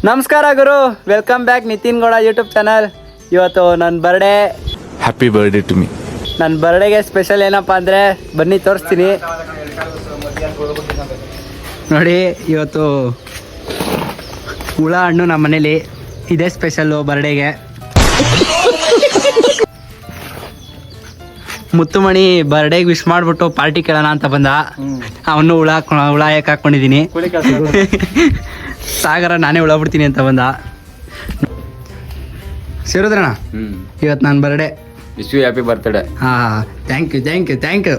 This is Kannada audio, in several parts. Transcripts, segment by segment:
ನಮಸ್ಕಾರ ಗುರು, welcome back Nitin Gowda YouTube channel. ಇವತ್ತು ನನ್ನ birthday. Happy birthday to me. ನನ್ನ ಬರ್ಡೇಗೆ ಸ್ಪೆಷಲ್ ಏನಪ್ಪ ಅಂದರೆ ಬನ್ನಿ ತೋರಿಸ್ತೀನಿ ನೋಡಿ. ಇವತ್ತು ಹುಳ ಹಣ್ಣು ನಮ್ಮ ಮನೇಲಿ ಇದೇ ಸ್ಪೆಷಲ್ಲು ಬರ್ಡೇಗೆ. ಮುತ್ತುಮಣಿ ಬರ್ಡೇಗೆ ವಿಶ್ ಮಾಡಿಬಿಟ್ಟು ಪಾರ್ಟಿ ಕೇಳೋಣ ಅಂತ ಬಂದ. ಅವನು ಹುಳ ಯಾಕೆ ಹಾಕ್ಕೊಂಡಿದ್ದೀನಿ. ಸಾಗರ ನಾನೇ ಹುಳ ಬಿಡ್ತೀನಿ ಅಂತ ಬಂದ. ಸೇರಿದ್ರಣ್ಣ ಇವತ್ತು ನನ್ನ birthday. Wish you happy birthday. ಹಾಂ, ಥ್ಯಾಂಕ್ ಯು.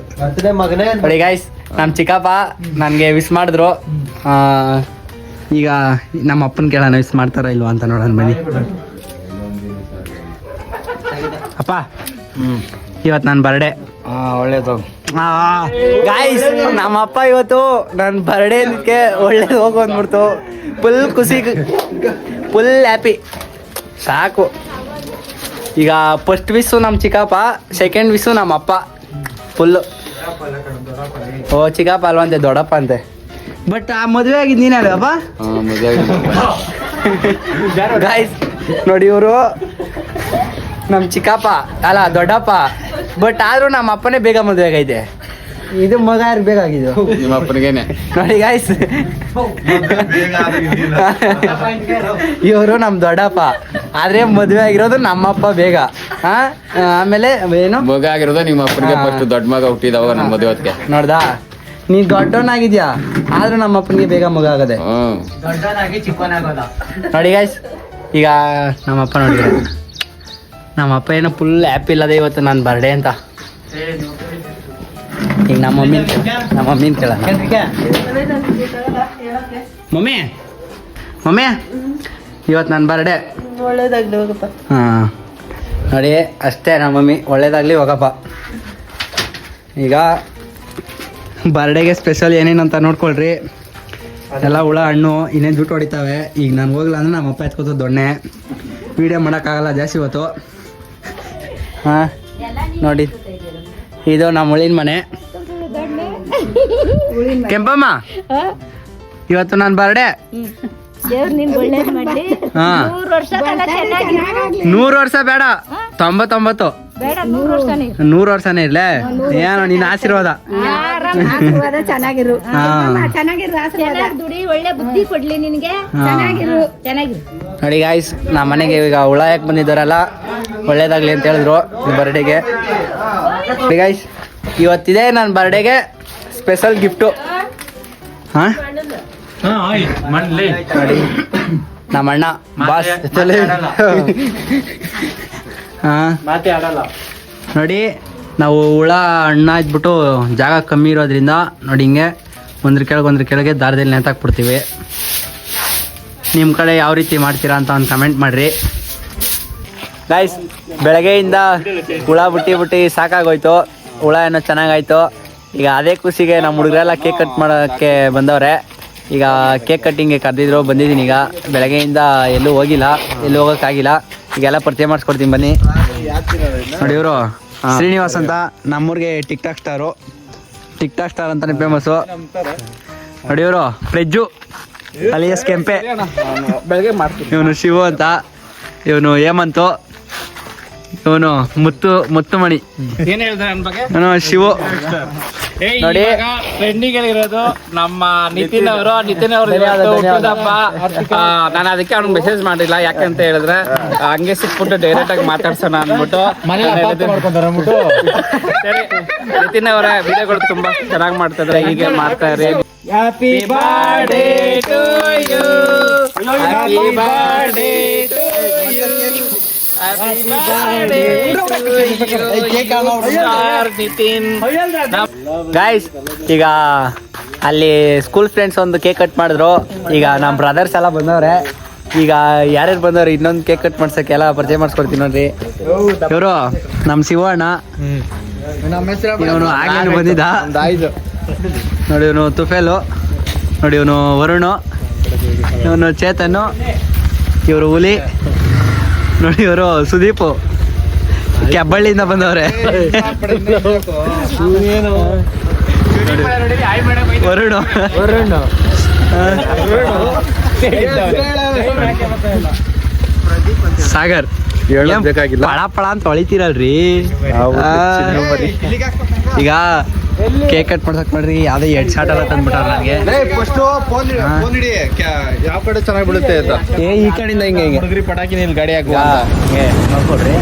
ನೋಡಿ ಗಾಯ್ಸ್, ನಮ್ಮ ಚಿಕ್ಕಪ್ಪ ನನಗೆ ವಿಶ್ ಮಾಡಿದ್ರು. ಈಗ ನಮ್ಮ ಅಪ್ಪನ ಕೇಳೋಣ ವಿಶ್ ಮಾಡ್ತಾರ ಇಲ್ವಾ ಅಂತ ನೋಡೋಣ ಬನ್ನಿ. ಅಪ್ಪ, ಇವತ್ತು ನನ್ನ ಬರ್ಡೇ. ಒಳ್ಳೇದು ಗಾಯ್ಸ್, ನಮ್ಮಪ್ಪ ಇವತ್ತು ನನ್ನ ಬರ್ಡೇಕ್ಕೆ ಒಳ್ಳೇದು ಹೋಗು ಅಂದ್ಬಿಡ್ತು. ಫುಲ್ ಖುಷಿ, ಫುಲ್ ಹ್ಯಾಪಿ, ಸಾಕು. ಈಗ ಫಸ್ಟ್ ವಿಸ್ಸು ನಮ್ಮ ಚಿಕ್ಕಪ್ಪ, ಸೆಕೆಂಡ್ ವಿಸ್ಸು ನಮ್ಮ ಅಪ್ಪ. ಫುಲ್ಲು ಓ ಚಿಕ್ಕಪ್ಪ ಅಲ್ವಂತೆ, ದೊಡ್ಡಪ್ಪ ಅಂತೆ. ಬಟ್ ಆ ಮದುವೆ ಆಗಿದ್ದು ನೀನೇ ಅಲ್ವಪ್ಪ? ಗಾಯ್ಸ್ ನೋಡಿ, ಇವರು ನಮ್ಮ ಚಿಕ್ಕಪ್ಪ ಅಲ್ಲ ದೊಡ್ಡಪ್ಪ. ಬಟ್ ಆದ್ರೂ ನಮ್ಮ ಅಪ್ಪನೇ ಬೇಗ ಮದುವೆ ಆಗೈತೆ. ಇದು ಮಗ ಯಾರು ಬೇಕಾಗಿದ್ದು? ನಿಮ್ಮ ಅಪ್ಪನಿಗೇನೆ. ನೋಡಿ ಗಾಯ್ಸ್, ಇವರು ನಮ್ಮ ದೊಡ್ಡಪ್ಪ, ಆದ್ರೆ ಮದುವೆ ಆಗಿರೋದು ನಮ್ಮಪ್ಪ ಬೇಗ. ಆಮೇಲೆ ಏನು ಮಗ ಆಗಿರೋದು ನಿಮ್ಮ ಅಪ್ಪನಿಗೆ. ಫಸ್ಟ್ ದೊಡ್ಡ ಮಗ ಹುಟ್ಟಿದವಾಗ ನಮ್ಮ ಮದುವೆ ಹೊತ್ತಿಗೆ ನೋಡ್ದಾ, ನೀ ದೊಡ್ಡವನಾಗಿದ್ಯಾ, ಆದ್ರೂ ನಮ್ಮ ಅಪ್ಪನಿಗೆ ಬೇಗ ಮಗ ಆಗದೆ. ನೋಡಿ ಗಾಯ್ಸ್, ಈಗ ನಮ್ಮಪ್ಪ ನೋಡಿ, ನಮ್ಮಪ್ಪ ಏನೋ ಫುಲ್ ಹ್ಯಾಪಿ ಇಲ್ಲದೆ ಇವತ್ತು ನನ್ನ ಬರ್ಡೇ ಅಂತ. ಈಗ ನಮ್ಮ ಮಮ್ಮಿನ ಕೇಳೋಣ. ಮಮ್ಮಿ ಇವತ್ತು ನನ್ನ ಬರ್ಡೇ. ಒಳ್ಳೇದಾಗ್ಲಿ ಹೋಗಪ್ಪ. ಹಾಂ ನೋಡಿ, ಅಷ್ಟೇ ನಮ್ಮ ಮಮ್ಮಿ, ಒಳ್ಳೇದಾಗಲಿ ಹೋಗಪ್ಪ. ಈಗ ಬರ್ಡೇಗೆ ಸ್ಪೆಷಲ್ ಏನೇನಂತ ನೋಡ್ಕೊಳ್ರಿ. ಎಲ್ಲ ಹುಳ ಹಣ್ಣು ಇನ್ನೇನು ಜುಟ್ಟು ಹೊಡಿತಾವೆ. ಈಗ ನಾನು ಹೋಗಲ್ಲ ಅಂದ್ರೆ ನಮ್ಮ ಅಪ್ಪ ಎತ್ಕೋತ ದೊಣ್ಣೆ. ವೀಡಿಯೋ ಮಾಡೋಕ್ಕಾಗಲ್ಲ ಜಾಸ್ತಿ ಇವತ್ತು. ಹಾಂ ನೋಡಿ, ಇದು ನಮ್ಮ ಹುಳಿನ ಮನೆ. ಕೆಂಪಮ್ಮ, ಇವತ್ತು ನನ್ನ ಬರ್ಡೇ. ಹಾಂ, 100 ವರ್ಷ ಬೇಡ, 99. 100 ವರ್ಷನೇ ಇರ್ಲೇ. ಏನೋ ನಿನ್ನ ಆಶೀರ್ವಾದ. ನೋಡಿ ಗಾಯ್ಸ್, ನಮ್ಮ ಮನೆಗೆ ಈಗ ಹುಳ ಯಾಕೆ ಬಂದಿದ್ದಾರಲ್ಲ, ಒಳ್ಳೇದಾಗ್ಲಿ ಅಂತ ಹೇಳಿದ್ರು ಬರ್ಡೇಗೆ. ಗಾಯ್ಸ್, ಇವತ್ತಿದೆ ನನ್ನ ಬರ್ಡೇಗೆ ಸ್ಪೆಷಲ್ ಗಿಫ್ಟು. ಹಾಂ ನೋಡಿ, ನಮ್ಮ ಅಣ್ಣ ಬಾಸ್. ಹಾಂ ನೋಡಿ, ನಾವು ಹುಳ ಹಣ್ಣು ಹಚ್ಬಿಟ್ಟು ಜಾಗ ಕಮ್ಮಿ ಇರೋದ್ರಿಂದ ನೋಡಿ ಹಿಂಗೆ ಒಂದ್ರ ಕೆಳಗೆ ದಾರದಲ್ಲಿ ನೇತಾಕ್ಬಿಡ್ತೀವಿ. ನಿಮ್ಮ ಕಡೆ ಯಾವ ರೀತಿ ಮಾಡ್ತೀರಾ ಅಂತ ಒಂದು ಕಮೆಂಟ್ ಮಾಡಿರಿ ಗಾಯ್ಸ್. ಬೆಳಗ್ಗೆಯಿಂದ ಹುಳ ಬಿಟ್ಟು ಸಾಕಾಗೋಯ್ತು. ಹುಳ ಏನೋ ಚೆನ್ನಾಗಾಯ್ತು. ಈಗ ಅದೇ ಖುಷಿಗೆ ನಮ್ಮ ಹುಡುಗರೆಲ್ಲ ಕೇಕ್ ಕಟ್ ಮಾಡೋಕ್ಕೆ ಬಂದವ್ರೆ. ಈಗ ಕೇಕ್ ಕಟ್ಟಿಂಗ್ಗೆ ಕರೆದಿದ್ರು, ಬಂದಿದ್ದೀನಿ. ಈಗ ಬೆಳಗ್ಗೆಯಿಂದ ಎಲ್ಲೂ ಹೋಗಿಲ್ಲ, ಎಲ್ಲೂ ಹೋಗೋಕ್ಕಾಗಿಲ್ಲ. ಈಗೆಲ್ಲ ಪರಿಚಯ ಮಾಡಿಸ್ಕೊಡ್ತೀನಿ ಬನ್ನಿ. ನೋಡಿ, ಇವರು ಶ್ರೀನಿವಾಸ್ ಅಂತ, ನಮ್ಮೂರಿಗೆ ಟಿಕ್ ಟಾಕ್ ಸ್ಟಾರ್ ಅಂತಾನೆ ಫೇಮಸ್ಸು. ನೋಡಿ, ಇವರು ಫ್ರೆಜ್ಜು ಅಲಿಯಸ್ ಕೆಂಪೆ. ಇವನು ಶಿವು ಅಂತ, ಇವನು ಹೇಮಂತು, ಇವನು ಮುತ್ತುಮಣಿ. ಇವನು ಶಿವು. ನೋಡಿ, ಟ್ರೆಂಡಿಂಗ್ ಇರೋದು ನಮ್ಮ ನಿತಿನ್ ಅವರು ನಾನು ಅದಕ್ಕೆ ಅವ್ನಿಗೆ ಮೆಸೇಜ್ ಮಾಡಿಲ್ಲ. ಯಾಕಂತ ಹೇಳಿದ್ರೆ ಹಂಗೆ ಸಿಕ್ಬಿಟ್ಟು ಡೈರೆಕ್ಟ್ ಆಗಿ ಮಾತಾಡ್ಸೋಣ ಅಂದ್ಬಿಟ್ಟು. ಸರಿ, ನಿತಿನ್ ಅವರ ವಿಡಿಯೋಗಳು ತುಂಬಾ ಚೆನ್ನಾಗಿ ಮಾಡ್ತಿದ್ರೆ, ಹೀಗೆ ಮಾಡ್ತಾ ಇರಿ. Happy birthday to you, happy birthday to you, happy birthday Nitin. Guys, ಈಗ ಅಲ್ಲಿ ಸ್ಕೂಲ್ ಫ್ರೆಂಡ್ಸ್ ಒಂದು ಕೇಕ್ ಕಟ್ ಮಾಡಿದ್ರು. ಈಗ ನಮ್ಮ ಬ್ರದರ್ಸ್ ಎಲ್ಲ ಬಂದವ್ರೆ. ಈಗ ಯಾರ್ಯಾರು ಬಂದವ್ರೆ ಇನ್ನೊಂದು ಕೇಕ್ ಕಟ್ ಮಾಡ್ಸೋಕ್ಕೆ ಎಲ್ಲ ಪರಿಚಯ ಮಾಡಿಸ್ಕೊಡ್ತೀನಿ ನೋಡ್ರಿ. ಇವರು ನಮ್ಮ ಶಿವಣ್ಣ, ಇವನು ಆಗ್ಲೇ ಬಂದಿದ್ದ. ನೋಡಿ, ಇವನು ತುಫೇಲು. ನೋಡಿ, ಇವನು ವರುಣು, ಇವನು ಚೇತನು, ಇವರು ಹುಲಿ. ನೋಡಿ, ಇವರು ಸುದೀಪು ಕೆಬ್ಬಳ್ಳಿಯಿಂದ ಬಂದವ್ರೆ. ವರುಣು ಸಾಗರ್ ಏನ್ ಬೇಕಾಗಿಲ್ಲ. ಪಳ ಪಳ ಅಂತ ಹೊಳಿತೀರಲ್ರಿ ಈಗ ಕೇಕ್ ಕಟ್ ಮಾಡ್ಸಕ್ ನೋಡ್ರಿ ಯಾವ್ದೋ ಹೆಡ್ ಶಾಟ್ ಎಲ್ಲ ತಂದ್ಬಿಟ್ಟಾರ ನನಗೆ ಯಾವ ಕಡೆ ಚೆನ್ನಾಗಿ ಬೀಳುತ್ತೆ ಅಂತ ಈ ಕಡೆಯಿಂದ ಹಿಂಗೆ ಹಿಂಗೆ ಹುಡುಗರಿ ಪಟಾಕಿ ನಿಲ್ ಗಾಡಿ ಹಾಕುವ ನೋಡ್ಕೊಡ್ರಿ